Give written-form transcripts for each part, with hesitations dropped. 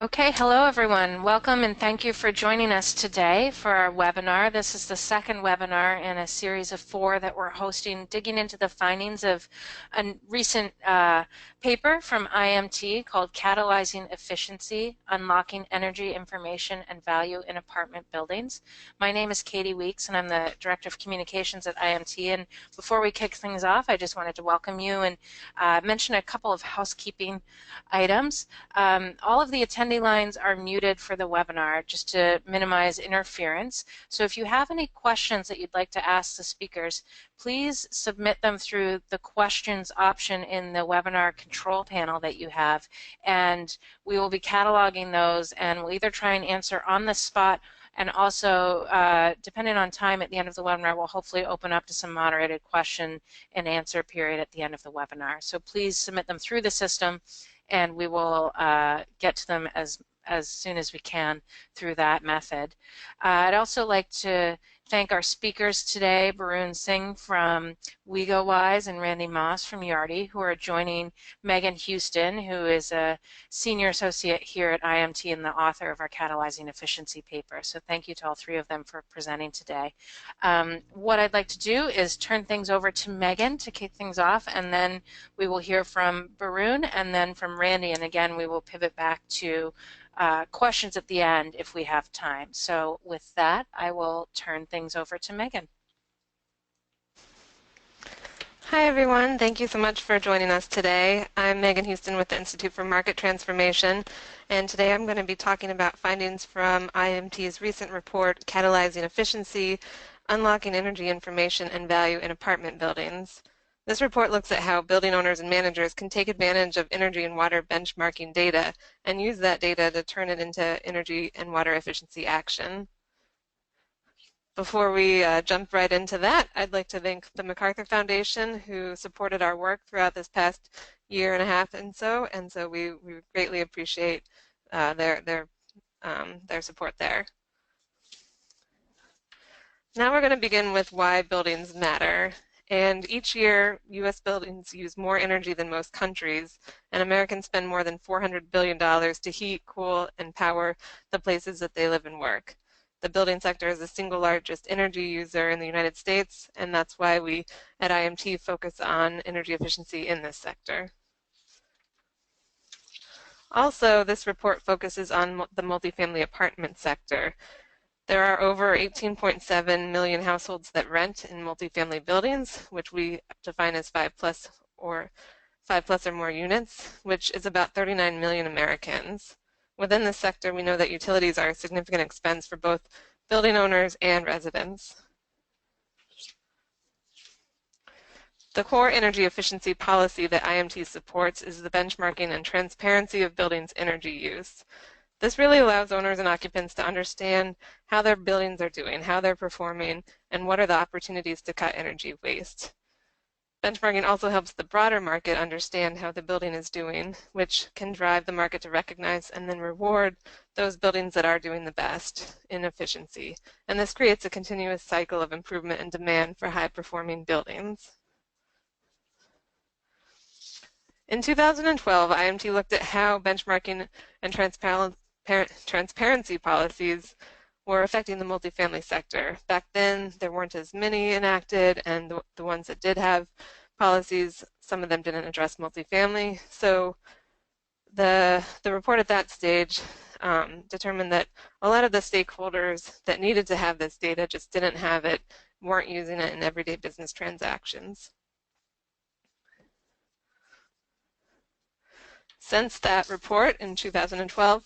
Okay, hello everyone. Welcome and thank you for joining us today for our webinar. This is the second webinar in a series of 4 that we're hosting, digging into the findings of a recent paper from IMT called Catalyzing Efficiency, Unlocking Energy Information and Value in Apartment Buildings. My name is Katie Weeks and I'm the Director of Communications at IMT. And before we kick things off, I just wanted to welcome you and mention a couple of housekeeping items. All of the attendee lines are muted for the webinar just to minimize interference. So if you have any questions that you'd like to ask the speakers, please submit them through the questions option in the webinar control panel that you have, and we will be cataloging those and we'll either try and answer on the spot, and also depending on time at the end of the webinar, we'll hopefully open up to some moderated question and answer period at the end of the webinar. So please submit them through the system and we will get to them as soon as we can through that method. I'd also like to thank our speakers today, Brynn Sing from WeGoWise and Randy Moss from Yardi, who are joining Megan Houston, who is a senior associate here at IMT and the author of our Catalyzing Efficiency paper. So thank you to all 3 of them for presenting today. What I'd like to do is turn things over to Megan to kick things off, and then we will hear from Brynn and then from Randy, and again we will pivot back to questions at the end if we have time. So with that, I will turn things over to Megan. Hi everyone, thank you so much for joining us today. I'm Megan Houston with the Institute for Market Transformation, and today I'm going to be talking about findings from IMT's recent report, Catalyzing Efficiency, Unlocking Energy Information and Value in Apartment Buildings. This report looks at how building owners and managers can take advantage of energy and water benchmarking data and use that data to turn it into energy and water efficiency action. Before we jump right into that, I'd like to thank the MacArthur Foundation, who supported our work throughout this past year and a half and so we greatly appreciate their support there. Now we're going to begin with why buildings matter. And each year, U.S. buildings use more energy than most countries, and Americans spend more than $400 billion to heat, cool, and power the places that they live and work. The building sector is the single largest energy user in the United States, and that's why we at IMT focus on energy efficiency in this sector. Also, this report focuses on the multifamily apartment sector. There are over 18.7 million households that rent in multifamily buildings, which we define as 5+ or more units, which is about 39 million Americans. Within this sector, we know that utilities are a significant expense for both building owners and residents. The core energy efficiency policy that IMT supports is the benchmarking and transparency of buildings' energy use. This really allows owners and occupants to understand how their buildings are doing, how they're performing, and what are the opportunities to cut energy waste. Benchmarking also helps the broader market understand how the building is doing, which can drive the market to recognize and then reward those buildings that are doing the best in efficiency. And this creates a continuous cycle of improvement and demand for high-performing buildings. In 2012, IMT looked at how benchmarking and transparency policies were affecting the multifamily sector. Back then, there weren't as many enacted, and the ones that did have policies, some of them didn't address multifamily. So the report at that stage determined that a lot of the stakeholders that needed to have this data just didn't have it, weren't using it in everyday business transactions. Since that report in 2012,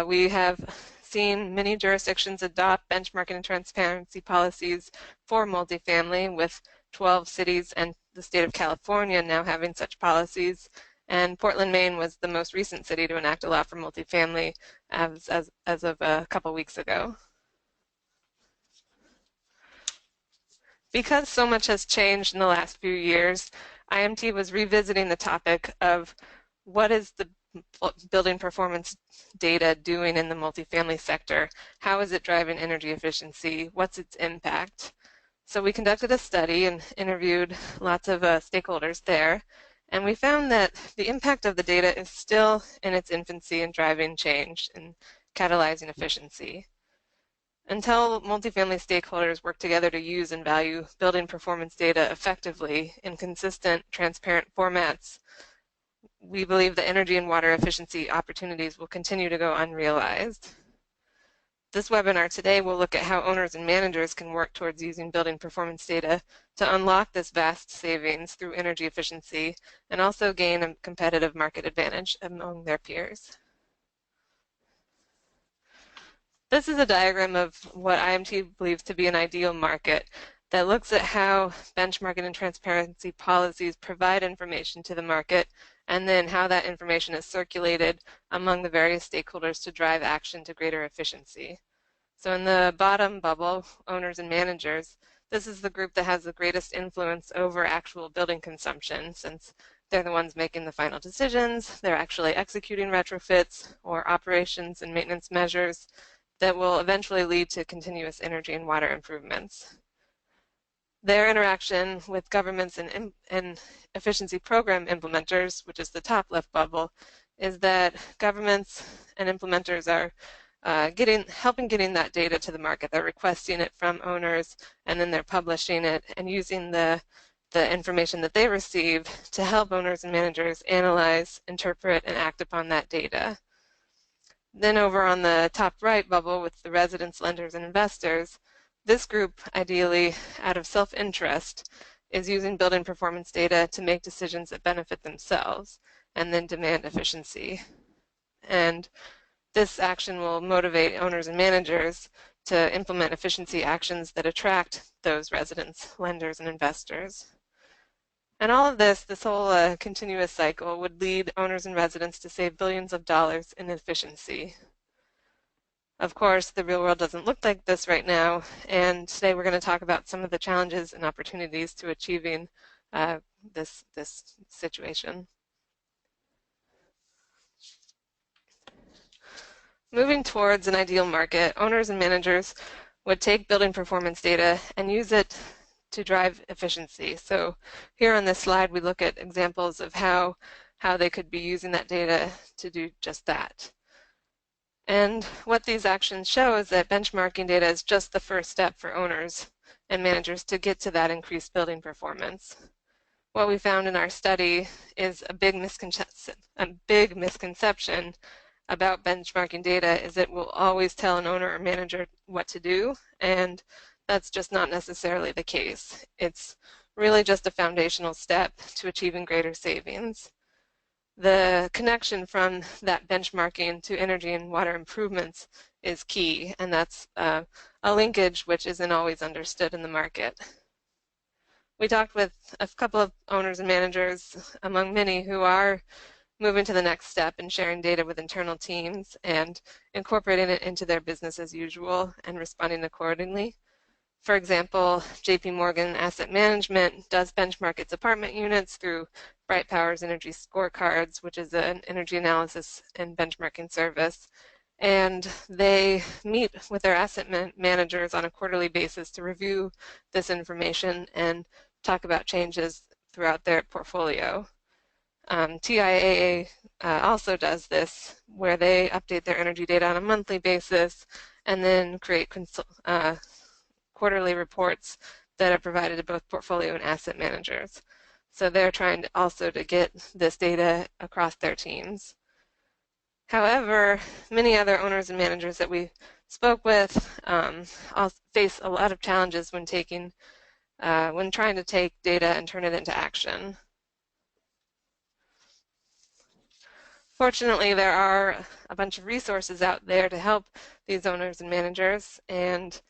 we have seen many jurisdictions adopt benchmarking and transparency policies for multifamily, with 12 cities and the state of California now having such policies. And Portland, Maine was the most recent city to enact a law for multifamily as of a couple weeks ago. Because so much has changed in the last few years, IMT was revisiting the topic of what is the building performance data doing in the multifamily sector? How is it driving energy efficiency? What's its impact? So we conducted a study and interviewed lots of stakeholders there, And we found that the impact of the data is still in its infancy in driving change and catalyzing efficiency. Until multifamily stakeholders work together to use and value building performance data effectively in consistent, transparent formats, we believe the energy and water efficiency opportunities will continue to go unrealized. This webinar today will look at how owners and managers can work towards using building performance data to unlock this vast savings through energy efficiency and also gain a competitive market advantage among their peers. This is a diagram of what IMT believes to be an ideal market that looks at how benchmarking and transparency policies provide information to the market and then how that information is circulated among the various stakeholders to drive action to greater efficiency. So in the bottom bubble, owners and managers, this is the group that has the greatest influence over actual building consumption, since they're the ones making the final decisions, they're actually executing retrofits or operations and maintenance measures that will eventually lead to continuous energy and water improvements. Their interaction with governments and efficiency program implementers, which is the top left bubble, is that governments and implementers are helping getting that data to the market. They're requesting it from owners, and then they're publishing it and using the information that they receive to help owners and managers analyze, interpret, and act upon that data. Then over on the top right bubble with the residents, lenders, and investors, this group, ideally out of self-interest, is using building performance data to make decisions that benefit themselves and then demand efficiency. And this action will motivate owners and managers to implement efficiency actions that attract those residents, lenders, and investors. And all of this whole continuous cycle would lead owners and residents to save billions of dollars in efficiency. Of course, the real world doesn't look like this right now, and today we're going to talk about some of the challenges and opportunities to achieving this situation. Moving towards an ideal market, owners and managers would take building performance data and use it to drive efficiency. So here on this slide, we look at examples of how they could be using that data to do just that. And what these actions show is that benchmarking data is just the first step for owners and managers to get to that increased building performance. What we found in our study is a big misconception about benchmarking data is it will always tell an owner or manager what to do, and that's just not necessarily the case. It's really just a foundational step to achieving greater savings. The connection from that benchmarking to energy and water improvements is key, and that's a linkage which isn't always understood in the market. We talked with a couple of owners and managers, among many, who are moving to the next step and sharing data with internal teams and incorporating it into their business as usual and responding accordingly. For example, JP Morgan Asset Management does benchmark its apartment units through Bright Power's Energy Scorecards, which is an energy analysis and benchmarking service. And they meet with their asset managers on a quarterly basis to review this information and talk about changes throughout their portfolio. TIAA also does this, where they update their energy data on a monthly basis and then create quarterly reports that are provided to both portfolio and asset managers. So they're trying also to get this data across their teams. However, many other owners and managers that we spoke with also face a lot of challenges when trying to take data and turn it into action. Fortunately, there are a bunch of resources out there to help these owners and managers, and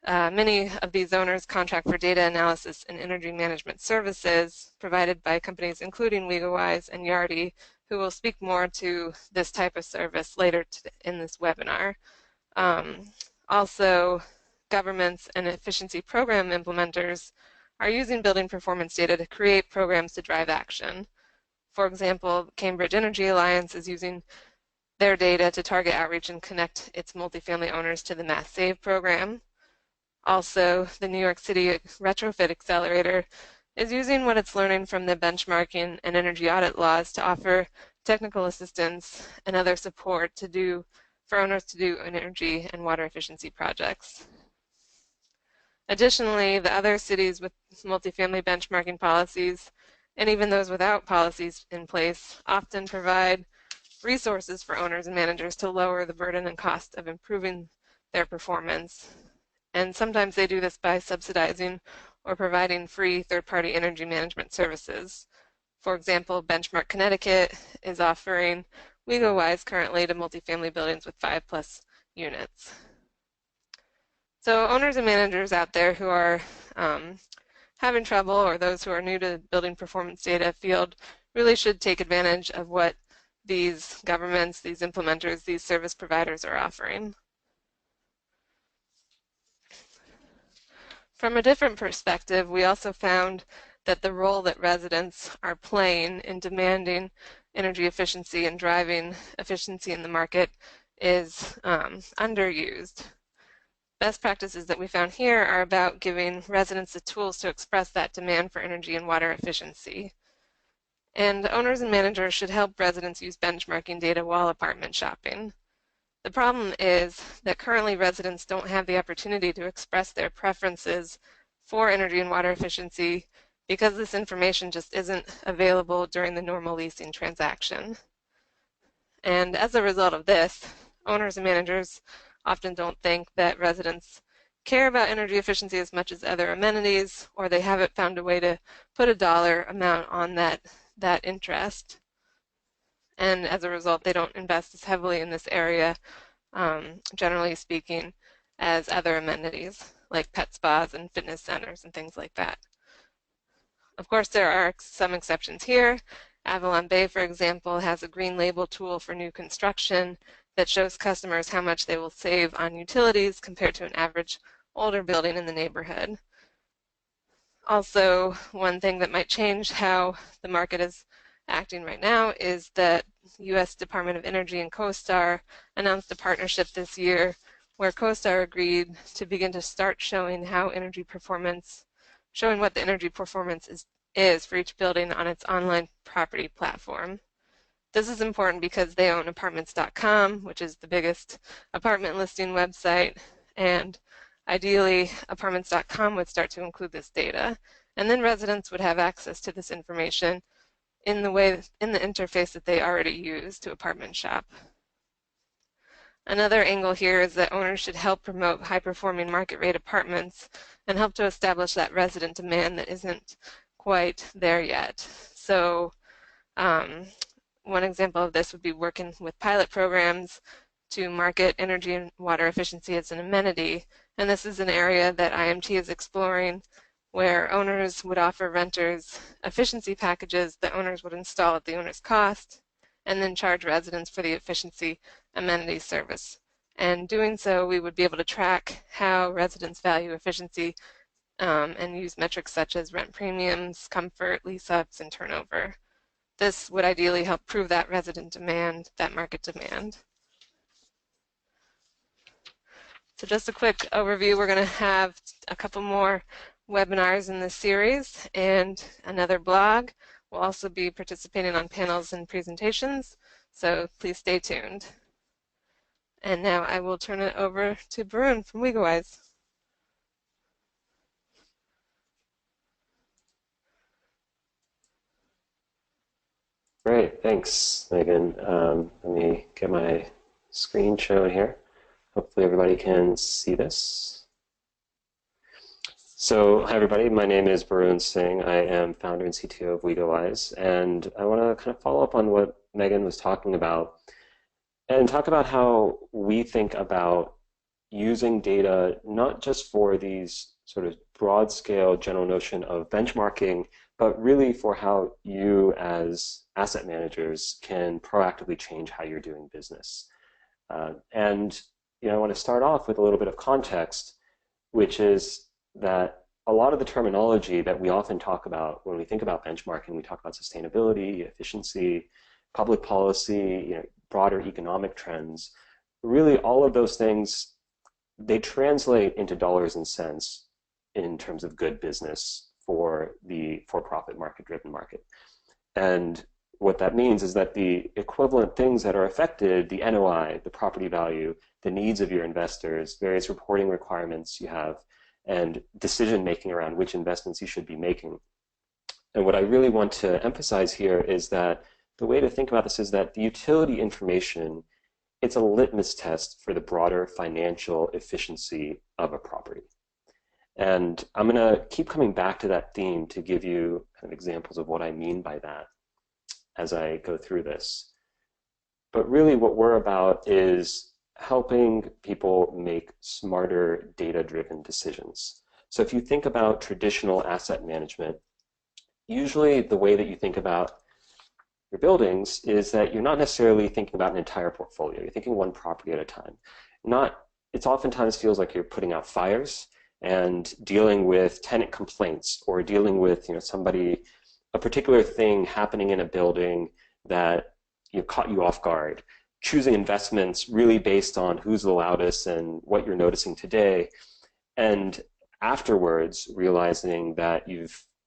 many of these owners contract for data analysis and energy management services provided by companies including WegoWise and Yardi, who will speak more to this type of service later in this webinar. Also, governments and efficiency program implementers are using building performance data to create programs to drive action. For example, Cambridge Energy Alliance is using their data to target outreach and connect its multifamily owners to the Mass Save program. Also, the New York City Retrofit Accelerator is using what it's learning from the benchmarking and energy audit laws to offer technical assistance and other support for owners to do energy and water efficiency projects. Additionally, the other cities with multifamily benchmarking policies, and even those without policies in place, often provide resources for owners and managers to lower the burden and cost of improving their performance. And sometimes they do this by subsidizing or providing free third-party energy management services. For example, Benchmark Connecticut is offering WeGoWise currently to multifamily buildings with 5+ units. So owners and managers out there who are having trouble, or those who are new to building performance data field, really should take advantage of what these governments, these implementers, these service providers are offering. From a different perspective, we also found that the role that residents are playing in demanding energy efficiency and driving efficiency in the market is underused. Best practices that we found here are about giving residents the tools to express that demand for energy and water efficiency. And owners and managers should help residents use benchmarking data while apartment shopping. The problem is that currently residents don't have the opportunity to express their preferences for energy and water efficiency because this information just isn't available during the normal leasing transaction. And as a result of this, owners and managers often don't think that residents care about energy efficiency as much as other amenities, or they haven't found a way to put a dollar amount on that interest. And as a result, they don't invest as heavily in this area, generally speaking, as other amenities like pet spas and fitness centers and things like that. Of course, there are some exceptions here. Avalon Bay, for example, has a green label tool for new construction that shows customers how much they will save on utilities compared to an average older building in the neighborhood. Also, one thing that might change how the market is acting right now is that U.S. Department of Energy and CoStar announced a partnership this year where CoStar agreed to begin to start showing what the energy performance is for each building on its online property platform. This is important because they own apartments.com, which is the biggest apartment listing website, and ideally apartments.com would start to include this data, and then residents would have access to this information in the interface that they already use to apartment shop. Another angle here is that owners should help promote high-performing market rate apartments and help to establish that resident demand that isn't quite there yet. So one example of this would be working with pilot programs to market energy and water efficiency as an amenity, and this is an area that IMT is exploring, where owners would offer renters efficiency packages that owners would install at the owner's cost and then charge residents for the efficiency amenity service. And doing so, we would be able to track how residents value efficiency and use metrics such as rent premiums, comfort, lease-ups, and turnover. This would ideally help prove that resident demand, that market demand. So just a quick overview, we're going to have a couple more webinars in this series and another blog. We'll also be participating on panels and presentations, so please stay tuned. And now I will turn it over to Brynn from WeGoWise. Great, thanks, Megan. Let me get my screen shown here. Hopefully everybody can see this. So, hi everybody, my name is Brynn Sing. I am founder and CTO of WeGoWise, and I want to kind of follow up on what Megan was talking about and talk about how we think about using data not just for these sort of broad scale general notion of benchmarking, but really for how you as asset managers can proactively change how you're doing business. And I want to start off with a little bit of context, which is that a lot of the terminology that we often talk about when we think about benchmarking, we talk about sustainability, efficiency, public policy, broader economic trends. Really, all of those things, they translate into dollars and cents in terms of good business for the for-profit market-driven market. And what that means is that the equivalent things that are affected, the NOI, the property value, the needs of your investors, various reporting requirements you have, and decision-making around which investments you should be making. And what I really want to emphasize here is that the way to think about this is that the utility information, it's a litmus test for the broader financial efficiency of a property. And I'm going to keep coming back to that theme to give you kind of examples of what I mean by that as I go through this. But really what we're about is helping people make smarter data-driven decisions. So if you think about traditional asset management, usually the way that you think about your buildings is that you're not necessarily thinking about an entire portfolio. You're thinking one property at a time. It oftentimes feels like you're putting out fires and dealing with tenant complaints or dealing with a particular thing happening in a building that caught you off guard, choosing investments really based on who's the loudest and what you're noticing today, and afterwards realizing that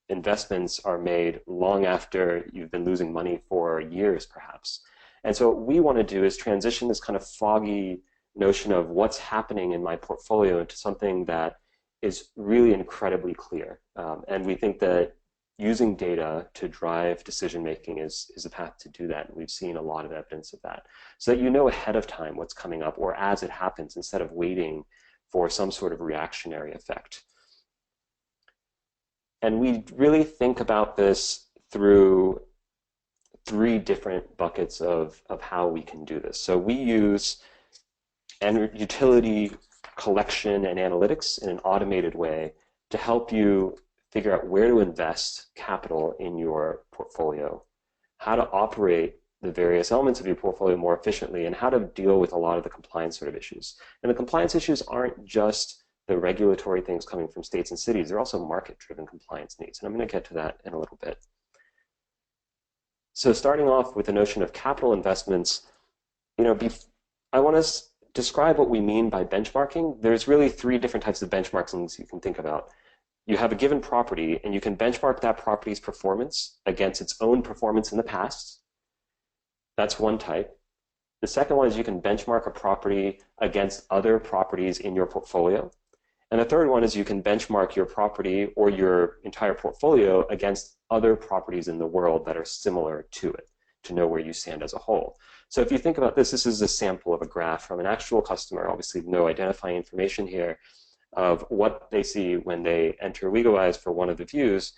investments are made long after you've been losing money for years perhaps. And so what we want to do is transition this kind of foggy notion of what's happening in my portfolio into something that is really incredibly clear. And we think that using data to drive decision making is a path to do that. And we've seen a lot of evidence of that. So that you know ahead of time what's coming up or as it happens instead of waiting for some sort of reactionary effect. And we really think about this through 3 different buckets of how we can do this. So we use utility collection and analytics in an automated way to help you figure out where to invest capital in your portfolio, how to operate the various elements of your portfolio more efficiently, and how to deal with a lot of the compliance sort of issues. And the compliance issues aren't just the regulatory things coming from states and cities, they're also market-driven compliance needs. And I'm going to get to that in a little bit. So starting off with the notion of capital investments, I want to describe what we mean by benchmarking. There's really 3 different types of benchmarks you can think about. You have a given property, and you can benchmark that property's performance against its own performance in the past. That's one type. The second one is you can benchmark a property against other properties in your portfolio. And the third one is you can benchmark your property or your entire portfolio against other properties in the world that are similar to it to know where you stand as a whole. So if you think about this is a sample of a graph from an actual customer, obviously no identifying information here, of what they see when they enter WeGoEyes for one of the views.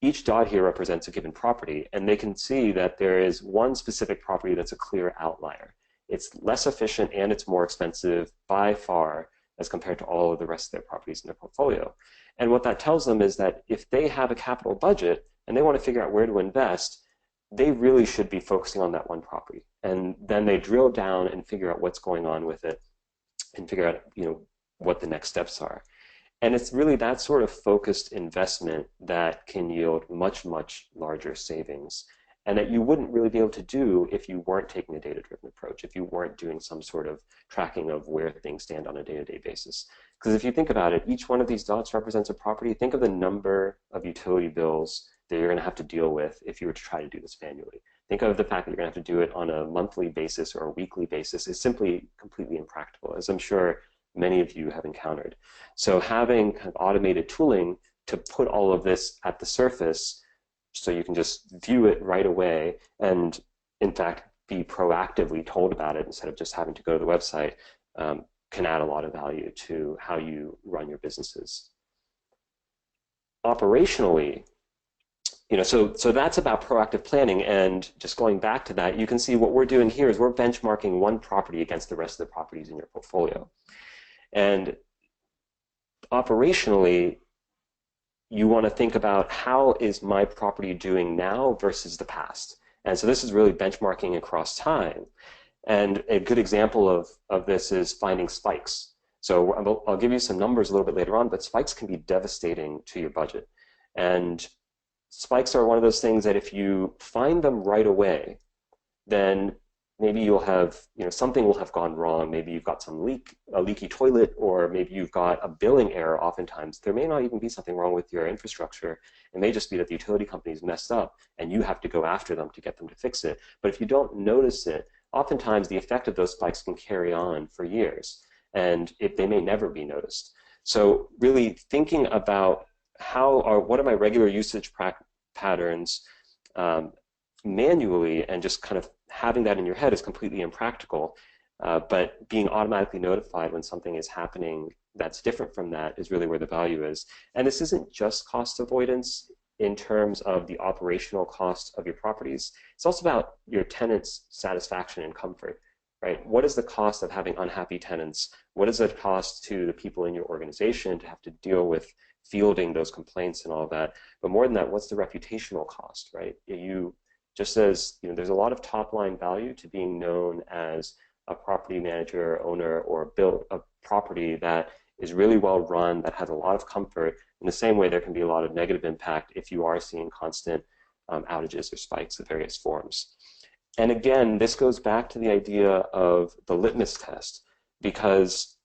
Each dot here represents a given property, and they can see that there is one specific property that's a clear outlier. It's less efficient and it's more expensive by far as compared to all of the rest of their properties in their portfolio. And what that tells them is that if they have a capital budget and they want to figure out where to invest, they really should be focusing on that one property. And then they drill down and figure out what's going on with it and figure out, what the next steps are. And it's really that sort of focused investment that can yield much, much larger savings, and that you wouldn't really be able to do if you weren't taking a data-driven approach, if you weren't doing some sort of tracking of where things stand on a day-to-day basis. Because if you think about it, each one of these dots represents a property. Think of the number of utility bills that you're going to have to deal with if you were to try to do this manually. Think of the fact that you're going to have to do it on a monthly basis or a weekly basis is simply completely impractical, as I'm sure many of you have encountered. So having kind of automated tooling to put all of this at the surface so you can just view it right away and, in fact, be proactively told about it instead of just having to go to the website can add a lot of value to how you run your businesses. Operationally, so that's about proactive planning, and just going back to that, you can see what we're doing here is we're benchmarking one property against the rest of the properties in your portfolio. And operationally, you want to think about how is my property doing now versus the past. And so this is really benchmarking across time. And a good example of this is finding spikes. So I'll give you some numbers a little bit later on, but spikes can be devastating to your budget. And spikes are one of those things that if you find them right away, then maybe you'll have, something will have gone wrong. Maybe you've got a leaky toilet, or maybe you've got a billing error. Oftentimes, there may not even be something wrong with your infrastructure. It may just be that the utility company's messed up and you have to go after them to get them to fix it. But if you don't notice it, oftentimes the effect of those spikes can carry on for years, and they may never be noticed. So really thinking about what are my regular usage patterns manually, and just kind of having that in your head is completely impractical. But being automatically notified when something is happening that's different from that is really where the value is. And this isn't just cost avoidance in terms of the operational cost of your properties. It's also about your tenants' satisfaction and comfort, right? What is the cost of having unhappy tenants? What is the cost to the people in your organization to have to deal with fielding those complaints and all that? But more than that, what's the reputational cost, right? Just as there's a lot of top-line value to being known as a property manager, owner, or build a property that is really well run, that has a lot of comfort. In the same way, there can be a lot of negative impact if you are seeing constant outages or spikes of various forms. And again, this goes back to the idea of the litmus test, because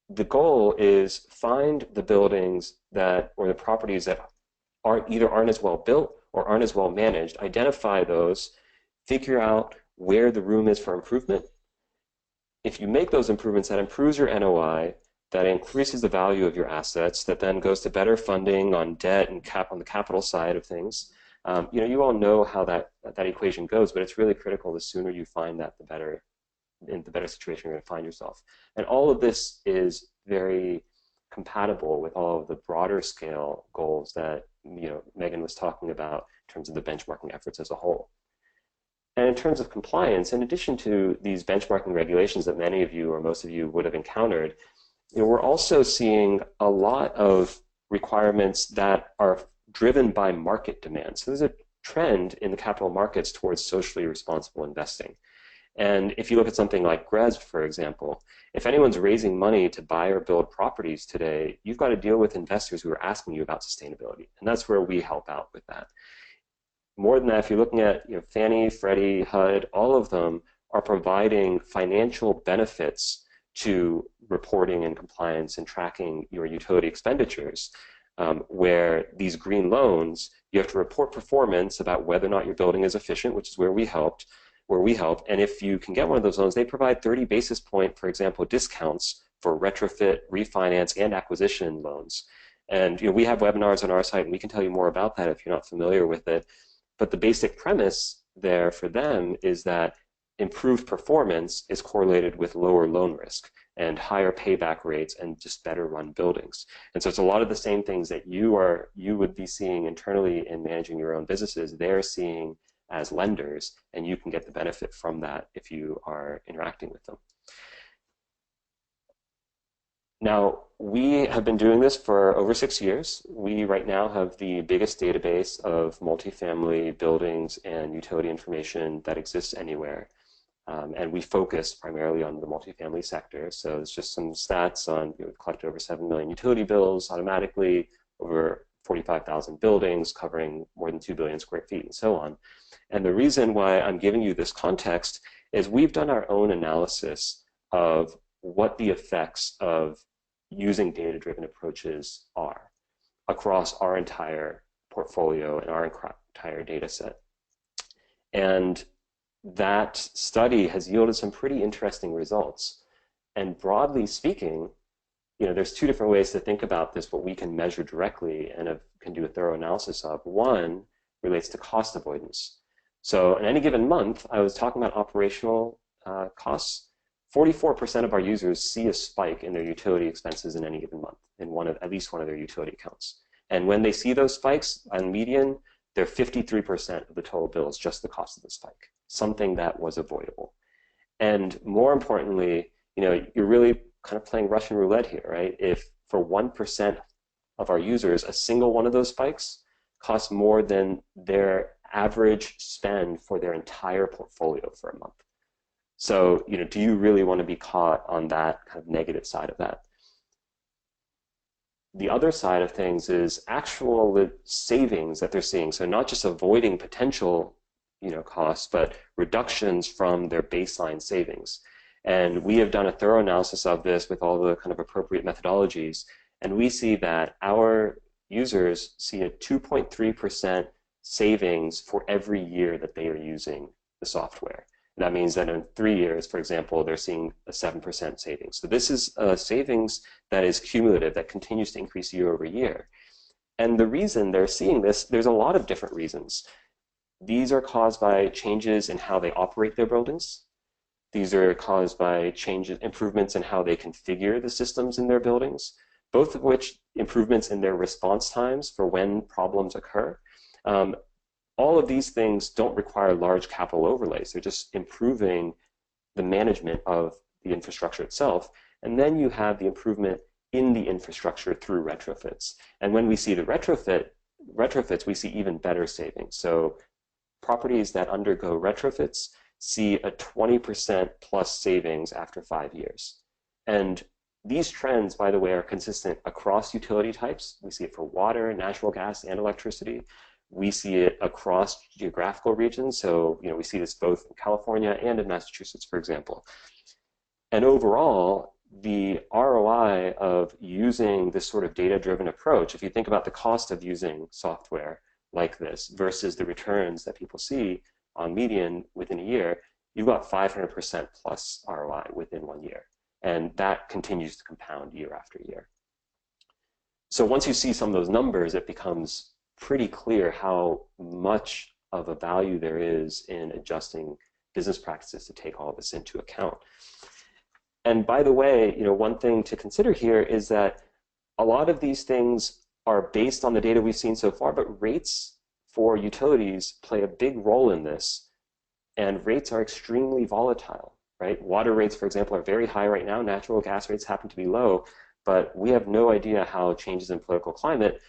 the goal is find the buildings or the properties that aren't as well built or aren't as well managed, identify those, figure out where the room is for improvement. If you make those improvements, that improves your NOI, that increases the value of your assets, that then goes to better funding on debt and on the capital side of things. You all know how that equation goes, but it's really critical. The sooner you find that, the better situation you're going to find yourself. And all of this is very compatible with all of the broader scale goals that Megan was talking about in terms of the benchmarking efforts as a whole. And in terms of compliance, in addition to these benchmarking regulations that many of you or most of you would have encountered, we're also seeing a lot of requirements that are driven by market demand. So there's a trend in the capital markets towards socially responsible investing. And if you look at something like GRESB, for example, if anyone's raising money to buy or build properties today, you've got to deal with investors who are asking you about sustainability. And that's where we help out with that. More than that, if you're looking at Fannie, Freddie, HUD, all of them are providing financial benefits to reporting and compliance and tracking your utility expenditures, where these green loans, you have to report performance about whether or not your building is efficient, which is where we help. And if you can get one of those loans, they provide 30 basis point, for example, discounts for retrofit, refinance, and acquisition loans. And we have webinars on our site, and we can tell you more about that if you're not familiar with it. But the basic premise there for them is that improved performance is correlated with lower loan risk and higher payback rates and just better run buildings. And so it's a lot of the same things that you would be seeing internally in managing your own businesses, they're seeing as lenders, and you can get the benefit from that if you are interacting with them. Now, we have been doing this for over 6 years. We right now have the biggest database of multifamily buildings and utility information that exists anywhere. And we focus primarily on the multifamily sector. So it's just some stats on, we've collected over 7 million utility bills automatically, over 45,000 buildings covering more than 2 billion square feet and so on. And the reason why I'm giving you this context is we've done our own analysis of what the effects of using data-driven approaches are across our entire portfolio and our entire data set. And that study has yielded some pretty interesting results. And broadly speaking, there's two different ways to think about this, what we can measure directly and can do a thorough analysis of. One relates to cost avoidance. So in any given month, I was talking about operational costs. 44% of our users see a spike in their utility expenses in any given month in at least one of their utility accounts. And when they see those spikes on median, they're 53% of the total bill is just the cost of the spike, something that was avoidable. And more importantly, you're really kind of playing Russian roulette here, right? If for 1% of our users, a single one of those spikes costs more than their average spend for their entire portfolio for a month. So, do you really want to be caught on that kind of negative side of that? The other side of things is actual savings that they're seeing. So not just avoiding potential costs, but reductions from their baseline savings. And we have done a thorough analysis of this with all the kind of appropriate methodologies, and we see that our users see a 2.3% savings for every year that they are using the software. And that means that in 3 years, for example, they're seeing a 7% savings. So this is a savings that is cumulative, that continues to increase year over year. And the reason they're seeing this, there's a lot of different reasons. These are caused by changes in how they operate their buildings. These are caused by improvements in how they configure the systems in their buildings, both of which improvements in their response times for when problems occur. All of these things don't require large capital overlays. They're just improving the management of the infrastructure itself. And then you have the improvement in the infrastructure through retrofits. And when we see the retrofits, we see even better savings. So properties that undergo retrofits see a 20% plus savings after 5 years. And these trends, by the way, are consistent across utility types. We see it for water, natural gas, and electricity. We see it across geographical regions. So, we see this both in California and in Massachusetts, for example. And overall, the ROI of using this sort of data-driven approach, if you think about the cost of using software like this versus the returns that people see on median within a year, you've got 500% plus ROI within 1 year. And that continues to compound year after year. So once you see some of those numbers, it becomes pretty clear how much of a value there is in adjusting business practices to take all of this into account. And by the way, one thing to consider here is that a lot of these things are based on the data we've seen so far, but rates for utilities play a big role in this, and rates are extremely volatile, right? Water rates, for example, are very high right now. Natural gas rates happen to be low, but we have no idea how changes in political climate,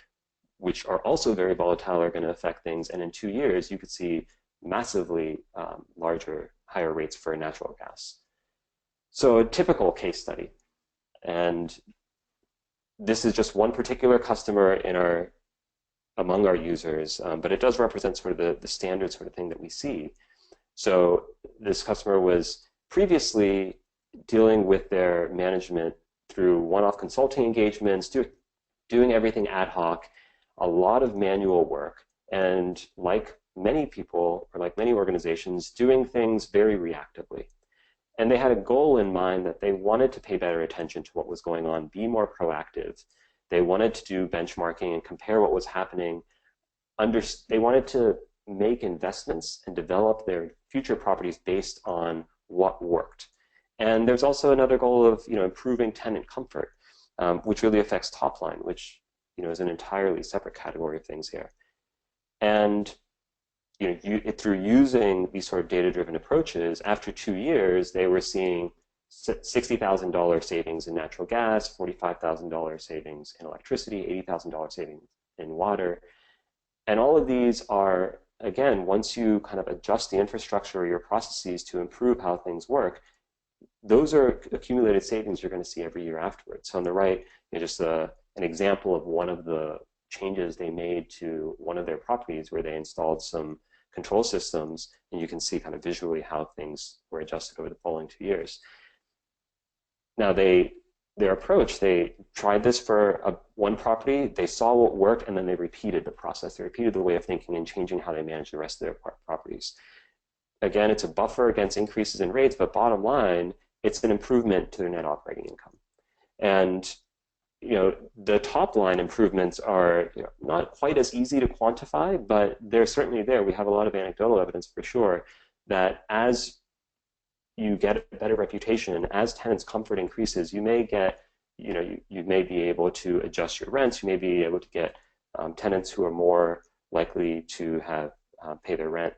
which are also very volatile, are going to affect things. And in 2 years, you could see massively higher rates for natural gas. So a typical case study, and this is just one particular customer among our users, but it does represent sort of the standard sort of thing that we see. So this customer was previously dealing with their management through one-off consulting engagements, doing everything ad hoc, a lot of manual work, and like many people, or like many organizations, doing things very reactively. And they had a goal in mind that they wanted to pay better attention to what was going on, be more proactive. They wanted to do benchmarking and compare what was happening. They wanted to make investments and develop their future properties based on what worked. And there's also another goal of improving tenant comfort, which really affects top line, which is an entirely separate category of things here. And through using these sort of data-driven approaches, after 2 years, they were seeing $60,000 savings in natural gas, $45,000 savings in electricity, $80,000 savings in water. And all of these are, again, once you kind of adjust the infrastructure or your processes to improve how things work, those are accumulated savings you're going to see every year afterwards. So on the right, just an example of one of the changes they made to one of their properties where they installed some control systems, and you can see kind of visually how things were adjusted over the following 2 years. Now their approach, they tried this for one property, they saw what worked, and then they repeated the process. They repeated the way of thinking and changing how they manage the rest of their properties. Again, it's a buffer against increases in rates, but bottom line, it's an improvement to their net operating income. And the top line improvements are not quite as easy to quantify, but they're certainly there. We have a lot of anecdotal evidence for sure that as you get a better reputation, as tenants' comfort increases, you may get, you may be able to adjust your rents. You may be able to get tenants who are more likely to have pay their rent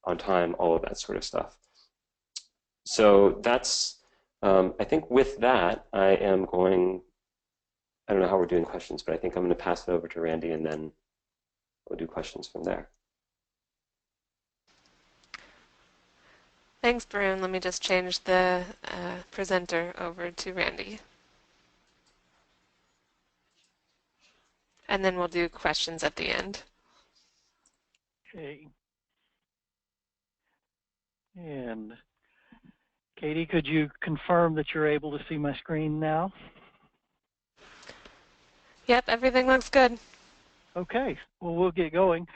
on time, all of that sort of stuff. So that's, I think with that, I don't know how we're doing questions, but I think I'm going to pass it over to Randy, and then we'll do questions from there. Thanks, Brynn. Let me just change the presenter over to Randy. And then we'll do questions at the end. Okay. And Katie, could you confirm that you're able to see my screen now? Yep, everything looks good. Okay, well, we'll get going.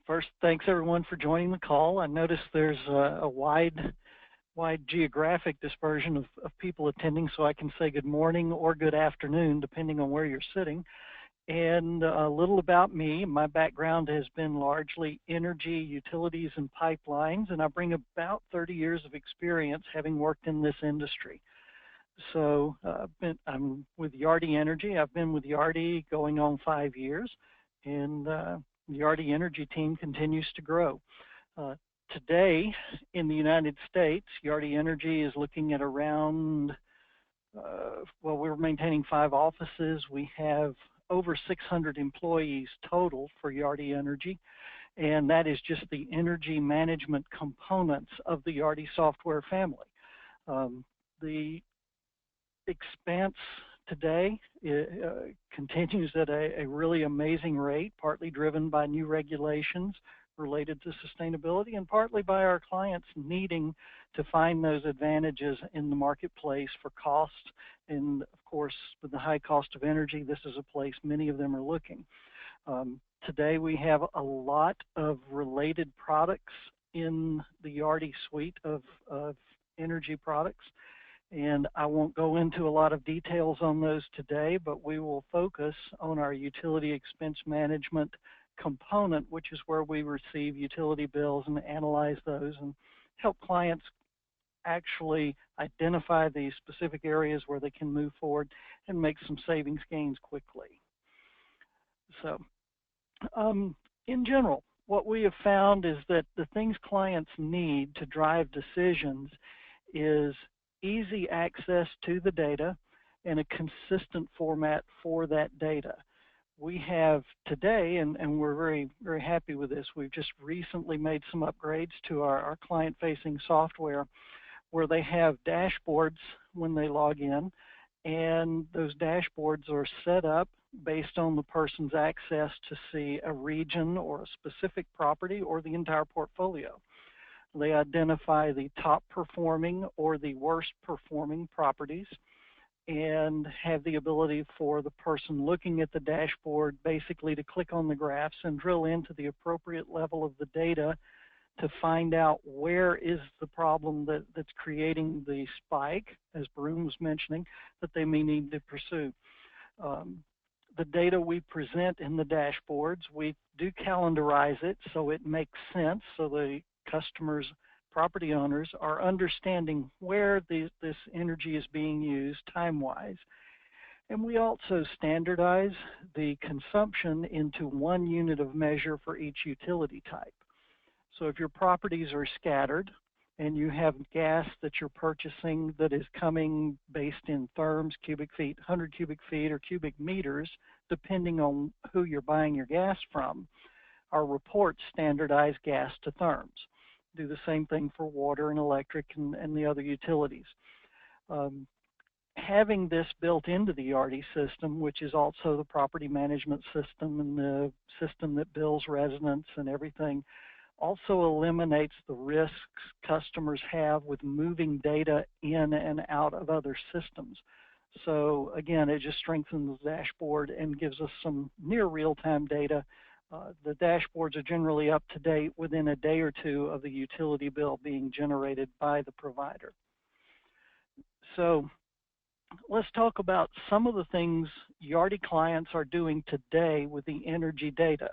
First, thanks everyone for joining the call. I noticed there's a wide geographic dispersion of people attending, so I can say good morning or good afternoon, depending on where you're sitting. And a little about me. My background has been largely energy, utilities, and pipelines, and I bring about 30 years of experience having worked in this industry. So I'm with Yardi Energy. I've been with Yardi going on 5 years, and the Yardi Energy team continues to grow. Today in the United States, Yardi Energy is looking at around, well, we're maintaining 5 offices. We have over 600 employees total for Yardi Energy, and that is just the energy management components of the Yardi software family. The expanse today continues at a really amazing rate, partly driven by new regulations related to sustainability and partly by our clients needing to find those advantages in the marketplace for cost. And of course, with the high cost of energy, this is a place many of them are looking. Today we have a lot of related products in the Yardi suite of energy products. And I won't go into a lot of details on those today, but we will focus on our utility expense management component, which is where we receive utility bills and analyze those and help clients actually identify the specific areas where they can move forward and make some savings gains quickly. So in general, what we have found is that the things clients need to drive decisions is easy access to the data and a consistent format for that data. We have today, and we're very, very happy with this, we've just recently made some upgrades to our client-facing software where they have dashboards when they log in, and those dashboards are set up based on the person's access to see a region or a specific property or the entire portfolio. They identify the top performing or the worst performing properties and have the ability for the person looking at the dashboard basically to click on the graphs and drill into the appropriate level of the data to find out where is the problem that's creating the spike, as Brynn was mentioning, that they may need to pursue. The data we present in the dashboards, we do calendarize it so it makes sense, so the customers, property owners are understanding where this energy is being used time-wise. And we also standardize the consumption into one unit of measure for each utility type. So if your properties are scattered and you have gas that you're purchasing that is coming based in therms, cubic feet, 100 cubic feet, or cubic meters, depending on who you're buying your gas from, our reports standardize gas to therms. Do the same thing for water and electric and the other utilities. Having this built into the Yardi system, which is also the property management system and the system that bills residents and everything, also eliminates the risks customers have with moving data in and out of other systems. So again, it just strengthens the dashboard and gives us some near real-time data. The dashboards are generally up to date within a day or two of the utility bill being generated by the provider. So let's talk about some of the things Yardi clients are doing today with the energy data.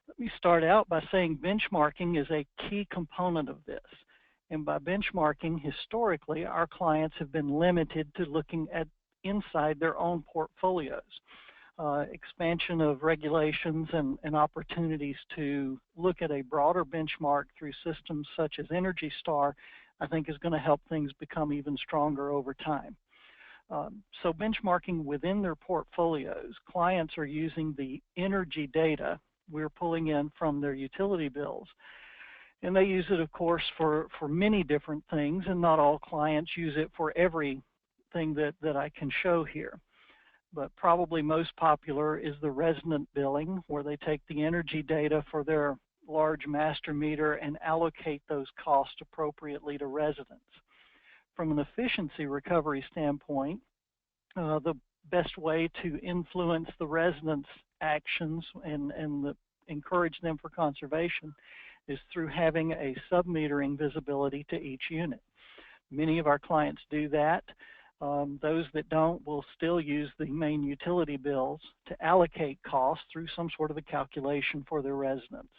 Let me start out by saying benchmarking is a key component of this. And by benchmarking, historically, our clients have been limited to looking at inside their own portfolios. Expansion of regulations and opportunities to look at a broader benchmark through systems such as Energy Star, I think is going to help things become even stronger over time. So benchmarking within their portfolios, clients are using the energy data we're pulling in from their utility bills. And they use it, of course, for many different things, and not all clients use it for everything that I can show here. But probably most popular is the resident billing, where they take the energy data for their large master meter and allocate those costs appropriately to residents. From an efficiency recovery standpoint, the best way to influence the residents' actions and encourage them for conservation is through having a sub-metering visibility to each unit. Many of our clients do that. Those that don't will still use the main utility bills to allocate costs through some sort of a calculation for their residents.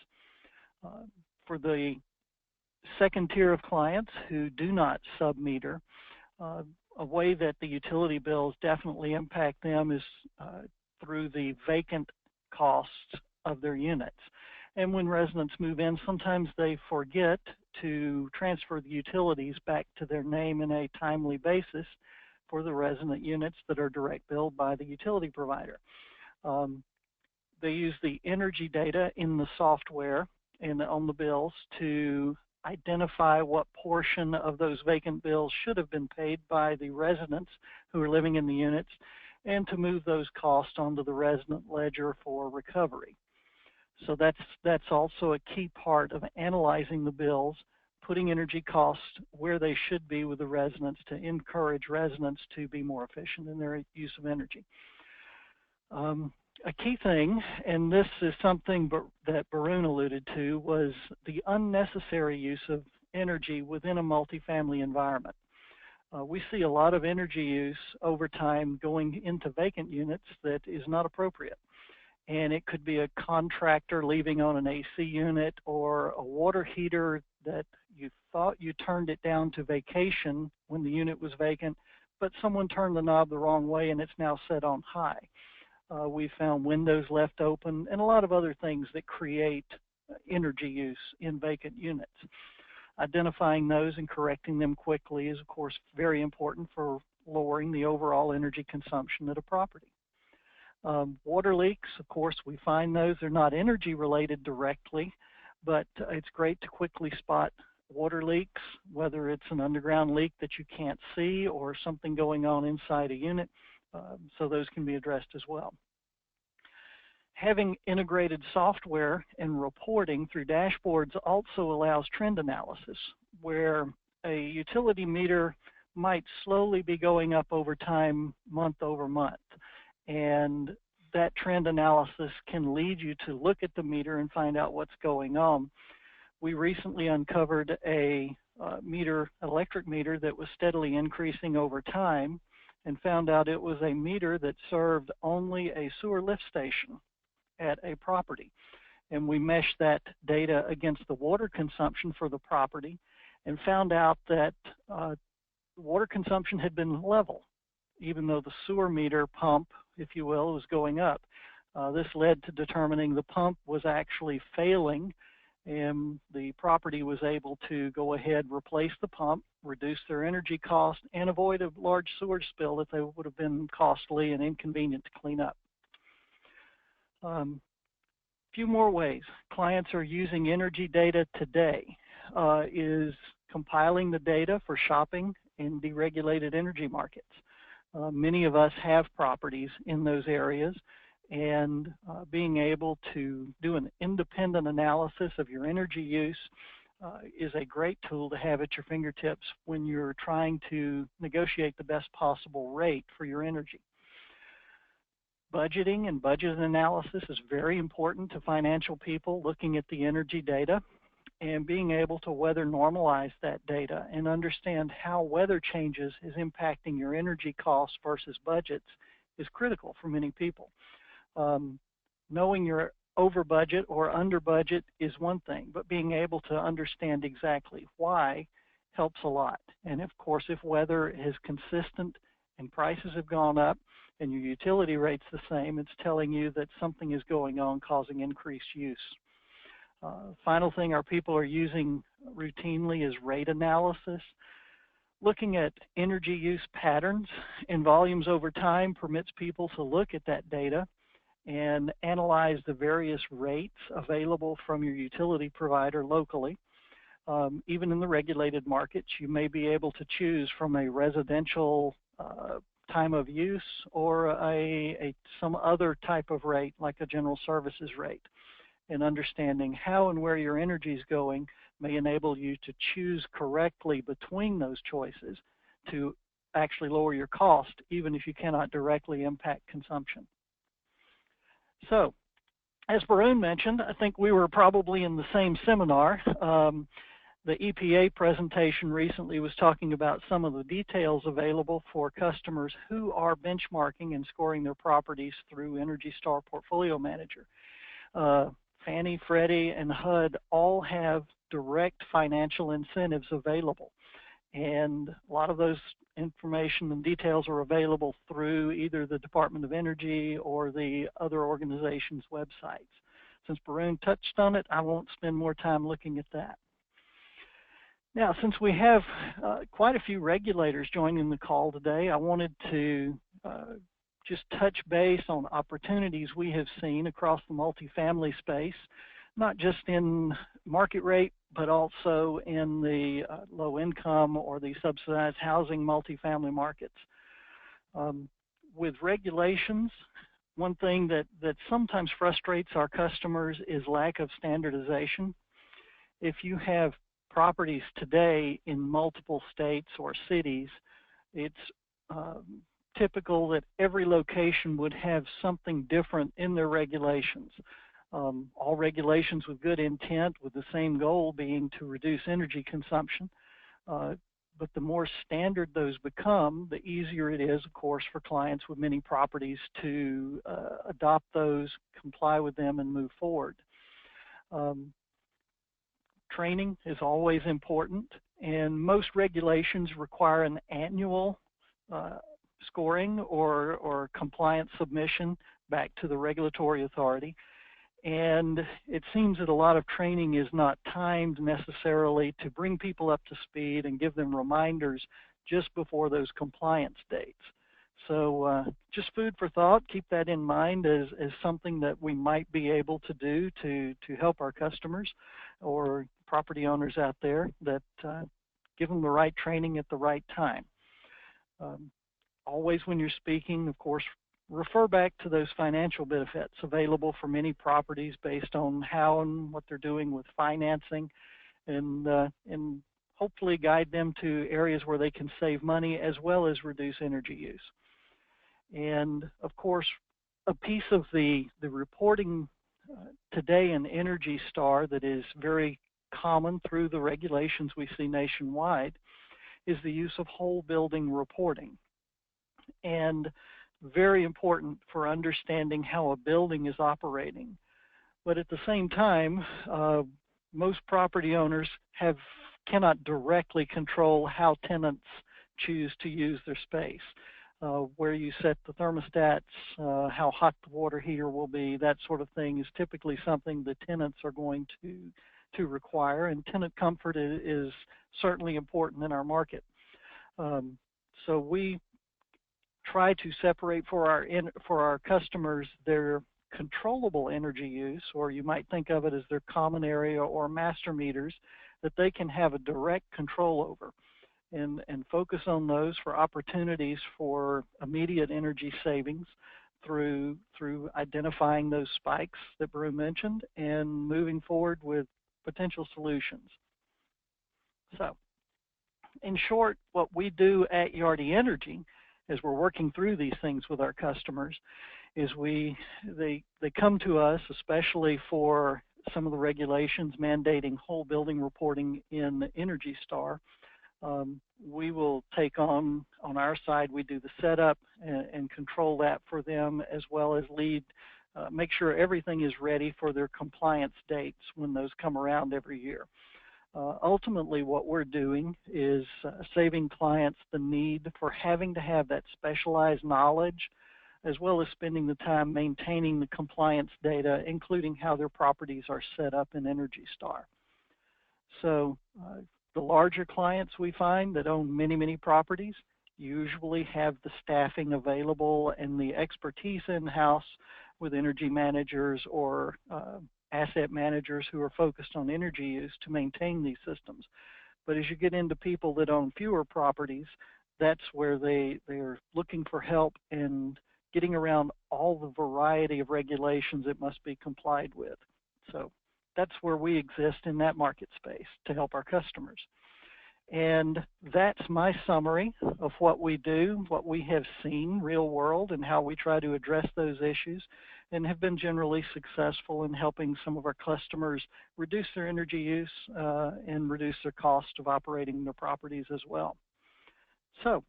For the second tier of clients who do not sub-meter, a way that the utility bills definitely impact them is through the vacant costs of their units. And when residents move in, sometimes they forget to transfer the utilities back to their name in a timely basis for the resident units that are direct billed by the utility provider. They use the energy data in the software and on the bills to identify what portion of those vacant bills should have been paid by the residents who are living in the units, and to move those costs onto the resident ledger for recovery. So that's also a key part of analyzing the bills, putting energy costs where they should be with the residents to encourage residents to be more efficient in their use of energy. A key thing, and this is something that Brynn alluded to, was the unnecessary use of energy within a multifamily environment. We see a lot of energy use over time going into vacant units that is not appropriate. And it could be a contractor leaving on an AC unit, or a water heater that you thought you turned it down to vacation when the unit was vacant, but someone turned the knob the wrong way and it's now set on high. We found windows left open and a lot of other things that create energy use in vacant units. Identifying those and correcting them quickly is, of course, very important for lowering the overall energy consumption at a property. Water leaks, of course, we find those. They're not energy related directly, but it's great to quickly spot water leaks, whether it's an underground leak that you can't see or something going on inside a unit, so those can be addressed as well. Having integrated software and reporting through dashboards also allows trend analysis, where a utility meter might slowly be going up over time, month over month. And that trend analysis can lead you to look at the meter and find out what's going on. We recently uncovered a electric meter that was steadily increasing over time, and found out it was a meter that served only a sewer lift station at a property. And we meshed that data against the water consumption for the property and found out that water consumption had been level, even though the sewer meter pump, if you will, was going up. This led to determining the pump was actually failing, and the property was able to go ahead, replace the pump, reduce their energy cost, and avoid a large sewage spill that would have been costly and inconvenient to clean up. Few more ways clients are using energy data today is compiling the data for shopping in deregulated energy markets. Many of us have properties in those areas, and being able to do an independent analysis of your energy use is a great tool to have at your fingertips when you're trying to negotiate the best possible rate for your energy. Budgeting and budget analysis is very important to financial people looking at the energy data, and being able to weather normalize that data and understand how weather changes is impacting your energy costs versus budgets is critical for many people. Knowing you're over budget or under budget is one thing, but being able to understand exactly why helps a lot. And of course, if weather is consistent and prices have gone up and your utility rate's the same, it's telling you that something is going on causing increased use. Final thing our people are using routinely is rate analysis. Looking at energy use patterns and volumes over time permits people to look at that data and analyze the various rates available from your utility provider locally. Even in the regulated markets, you may be able to choose from a residential time of use or some other type of rate, like a general services rate. and understanding how and where your energy is going may enable you to choose correctly between those choices to actually lower your cost, even if you cannot directly impact consumption. So, as Brynn mentioned, I think we were probably in the same seminar. The EPA presentation recently was talking about some of the details available for customers who are benchmarking and scoring their properties through Energy Star Portfolio Manager. Fannie, Freddie, and HUD all have direct financial incentives available. And a lot of those information and details are available through either the Department of Energy or the other organizations' websites. Since Brynn touched on it, I won't spend more time looking at that. Now, since we have quite a few regulators joining the call today, I wanted to just touch base on opportunities we have seen across the multifamily space, not just in market rate, but also in the low income or the subsidized housing multifamily markets. With regulations, one thing that sometimes frustrates our customers is lack of standardization. If you have properties today in multiple states or cities, it's typical that every location would have something different in their regulations. All regulations with good intent, with the same goal being to reduce energy consumption. But the more standard those become, the easier it is, of course, for clients with many properties to adopt those, comply with them, and move forward. Training is always important, and most regulations require an annual scoring or compliance submission back to the regulatory authority. And it seems that a lot of training is not timed necessarily to bring people up to speed and give them reminders just before those compliance dates. So just food for thought, keep that in mind as something that we might be able to do to help our customers or property owners out there, that give them the right training at the right time. Always when you're speaking, of course, refer back to those financial benefits available for many properties based on how and what they're doing with financing, and hopefully guide them to areas where they can save money as well as reduce energy use. And of course, a piece of the reporting today in Energy Star that is very common through the regulations we see nationwide is the use of whole building reporting. And very important for understanding how a building is operating. But at the same time, most property owners cannot directly control how tenants choose to use their space. Where you set the thermostats, how hot the water heater will be, that sort of thing is typically something the tenants are going to require, and tenant comfort is certainly important in our market. So we try to separate for our customers their controllable energy use, or you might think of it as their common area or master meters, that they can have a direct control over, and focus on those for opportunities for immediate energy savings through identifying those spikes that Brynn mentioned and moving forward with potential solutions. So, in short, what we do at Yardi Energy as we're working through these things with our customers is they come to us, especially for some of the regulations mandating whole building reporting in Energy Star. We will take on our side, we do the setup and control that for them, as well as make sure everything is ready for their compliance dates when those come around every year. Ultimately, what we're doing is saving clients the need for having to have that specialized knowledge, as well as spending the time maintaining the compliance data, including how their properties are set up in Energy Star. So the larger clients we find that own many, many properties usually have the staffing available and the expertise in-house with energy managers or asset managers who are focused on energy use to maintain these systems. But as you get into people that own fewer properties, that's where they're looking for help in getting around all the variety of regulations that must be complied with. So that's where we exist in that market space to help our customers. And that's my summary of what we do, what we have seen real world, and how we try to address those issues, and have been generally successful in helping some of our customers reduce their energy use and reduce their cost of operating their properties as well. So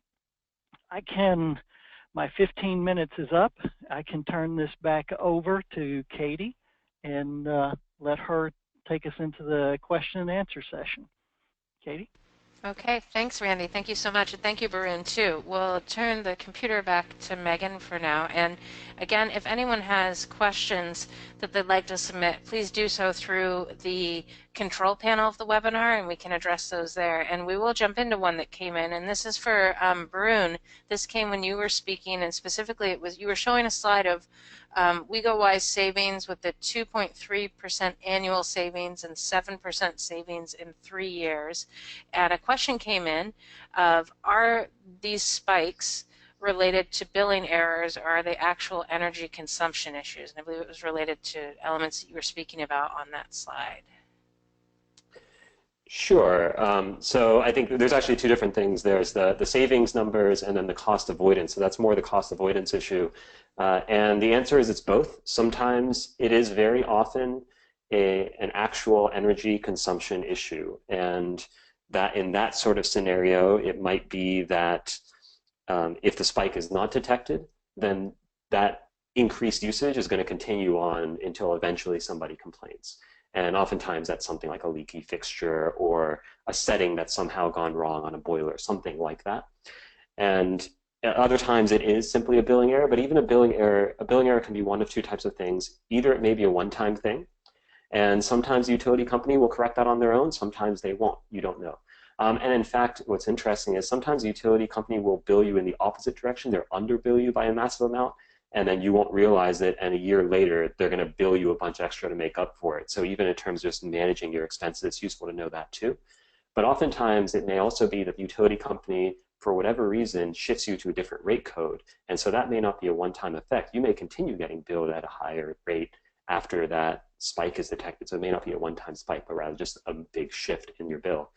my 15 minutes is up. I can turn this back over to Katie and let her take us into the question and answer session. Katie? Okay, thanks, Randy. Thank you so much, and thank you, Brynn, too. We'll turn the computer back to Megan for now. And again, if anyone has questions that they'd like to submit, please do so through the control panel of the webinar, and we can address those there. And we will jump into one that came in, and this is for Brynn. This came when you were speaking, and specifically you were showing a slide of WeGoWise savings with the 2.3% annual savings and 7% savings in 3 years. And a question came in of, are these spikes related to billing errors, or are they actual energy consumption issues? And I believe it was related to elements that you were speaking about on that slide. Sure. So I think there's actually two different things. There's the savings numbers and then the cost avoidance. So that's more the cost avoidance issue. And the answer is it's both. Sometimes it is very often an actual energy consumption issue. And that in that sort of scenario, it might be that if the spike is not detected, then that increased usage is going to continue on until eventually somebody complains. And oftentimes that's something like a leaky fixture or a setting that's somehow gone wrong on a boiler, something like that. And at other times it is simply a billing error, but even a billing error can be one of two types of things. Either it may be a one-time thing, and sometimes the utility company will correct that on their own, sometimes they won't, you don't know. And in fact, what's interesting is sometimes the utility company will bill you in the opposite direction. They'll underbill you by a massive amount, and then you won't realize it, and a year later, they're going to bill you a bunch extra to make up for it. So even in terms of just managing your expenses, it's useful to know that too. But oftentimes, it may also be that the utility company, for whatever reason, shifts you to a different rate code. And so that may not be a one-time effect. You may continue getting billed at a higher rate after that spike is detected. So it may not be a one-time spike, but rather just a big shift in your bill.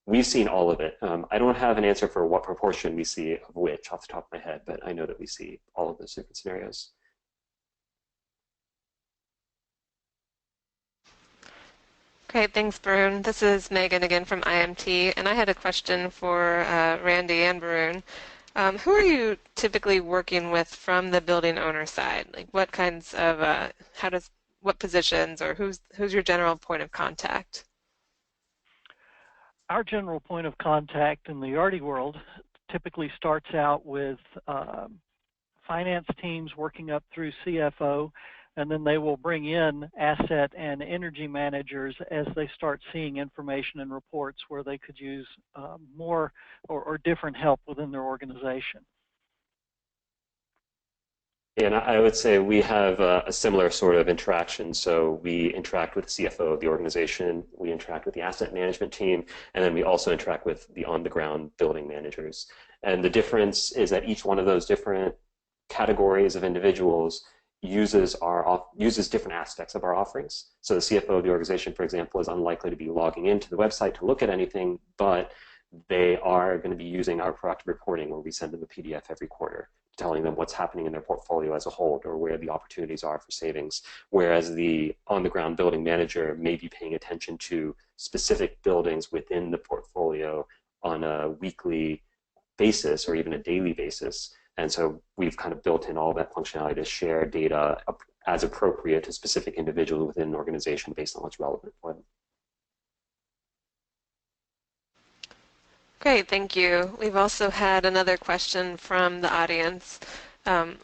We've seen all of it. I don't have an answer for what proportion we see of which off the top of my head, but I know that we see all of those different scenarios. Great, thanks, Brynn. This is Megan again from IMT, and I had a question for Randy and Brynn. Who are you typically working with from the building owner side? Like, what kinds of, what positions, or who's your general point of contact? Our general point of contact in the Yardi world typically starts out with finance teams working up through CFO, and then they will bring in asset and energy managers as they start seeing information and reports where they could use more or different help within their organization. And I would say we have a similar sort of interaction. So we interact with the CFO of the organization, we interact with the asset management team, and then we also interact with the on-the-ground building managers. And the difference is that each one of those different categories of individuals uses different aspects of our offerings. So the CFO of the organization, for example, is unlikely to be logging into the website to look at anything, but they are going to be using our proactive reporting, where we send them a PDF every quarter telling them what's happening in their portfolio as a whole, or where the opportunities are for savings, whereas the on-the-ground building manager may be paying attention to specific buildings within the portfolio on a weekly basis or even a daily basis. And so we've kind of built in all that functionality to share data as appropriate to specific individuals within an organization based on what's relevant for them. Great, thank you. We've also had another question from the audience.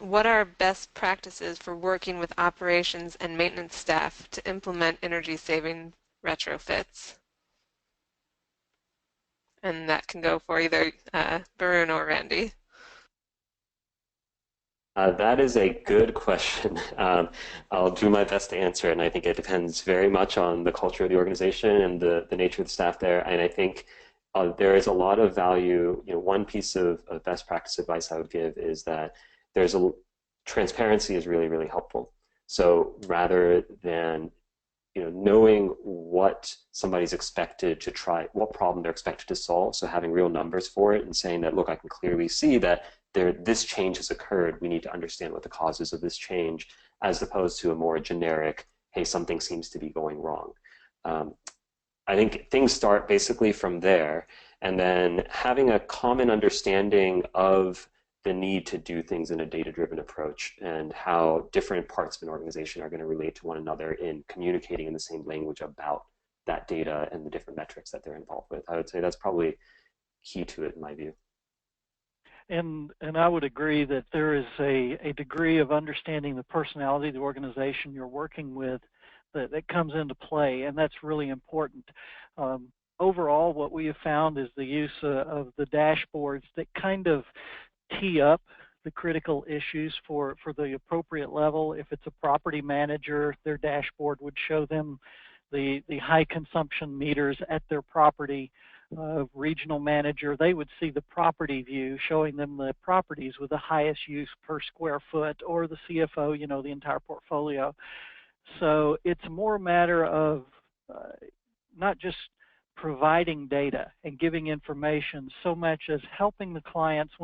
What are best practices for working with operations and maintenance staff to implement energy-saving retrofits? And that can go for either Brynn or Randy. That is a good question. I'll do my best to answer it, and I think it depends very much on the culture of the organization and the nature of the staff there. And I think there is a lot of value. One piece of best practice advice I would give is that transparency is really, really helpful. So rather than knowing what somebody's expected to try, what problem they're expected to solve. So having real numbers for it and saying that, look, I can clearly see that this change has occurred. We need to understand what the causes of this change, as opposed to a more generic, hey, something seems to be going wrong. I think things start basically from there, and then having a common understanding of the need to do things in a data-driven approach and how different parts of an organization are going to relate to one another in communicating in the same language about that data and the different metrics that they're involved with. I would say that's probably key to it in my view. And I would agree that there is a degree of understanding the personality of the organization you're working with that comes into play, and that's really important. Overall, what we have found is the use of the dashboards that kind of tee up the critical issues for the appropriate level. If it's a property manager, their dashboard would show them the high consumption meters at their property. Regional manager, they would see the property view showing them the properties with the highest use per square foot, or the CFO, the entire portfolio. So it's more a matter of not just providing data and giving information so much as helping the clients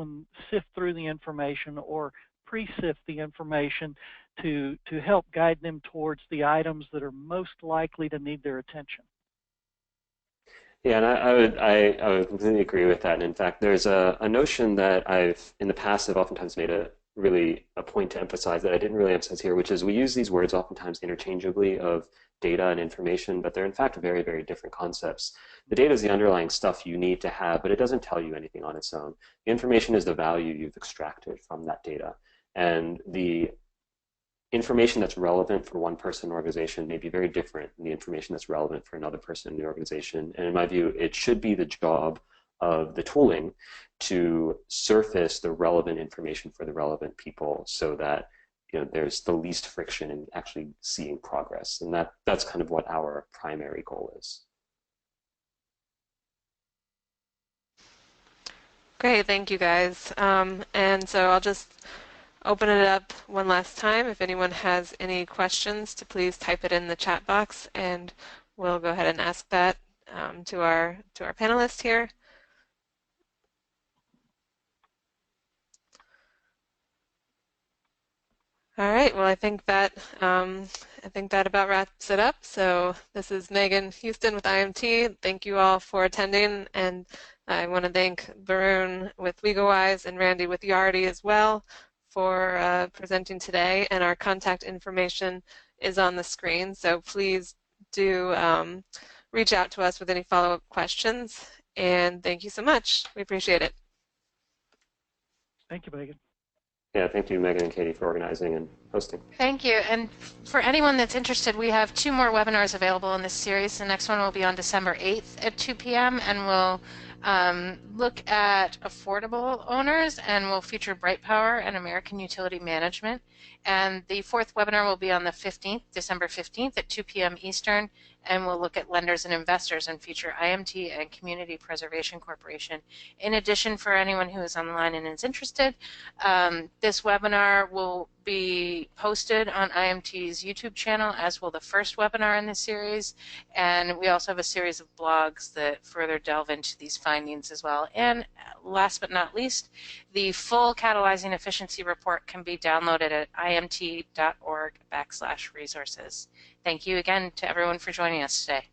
sift through the information or pre-sift the information to help guide them towards the items that are most likely to need their attention. Yeah, and I would completely agree with that. And in fact, there's a notion that in the past, I've oftentimes made a point to emphasize that I didn't really emphasize here, which is we use these words oftentimes interchangeably of data and information, but they're in fact very, very different concepts. The data is the underlying stuff you need to have, but it doesn't tell you anything on its own. The information is the value you've extracted from that data. And the information that's relevant for one person or organization may be very different than the information that's relevant for another person in the organization. And in my view, it should be the job of the tooling to surface the relevant information for the relevant people so that there's the least friction in actually seeing progress. And that's kind of what our primary goal is. Great, thank you guys. And so I'll just open it up one last time. If anyone has any questions, to please type it in the chat box, and we'll go ahead and ask that to our panelists here. All right. Well, I think that about wraps it up. So this is Megan Houston with IMT. Thank you all for attending, and I want to thank Brynn with LegalWise and Randy with Yardi as well for presenting today. And our contact information is on the screen, so please do reach out to us with any follow-up questions. And thank you so much. We appreciate it. Thank you, Megan. Yeah, thank you, Megan and Katie, for organizing and hosting. Thank you. And for anyone that's interested, we have 2 more webinars available in this series. The next one will be on December 8th at 2 p.m. and we'll look at affordable owners, and we'll feature Bright Power and American Utility Management. And the 4th webinar will be on the 15th, December 15th at 2 p.m. Eastern, and we'll look at lenders and investors and feature IMT and Community Preservation Corporation. In addition, for anyone who is online and is interested, this webinar will be posted on IMT's YouTube channel, as will the first webinar in this series. And we also have a series of blogs that further delve into these findings as well. And last but not least, the full Catalyzing Efficiency report can be downloaded at imt.org/resources. Thank you again to everyone for joining us today.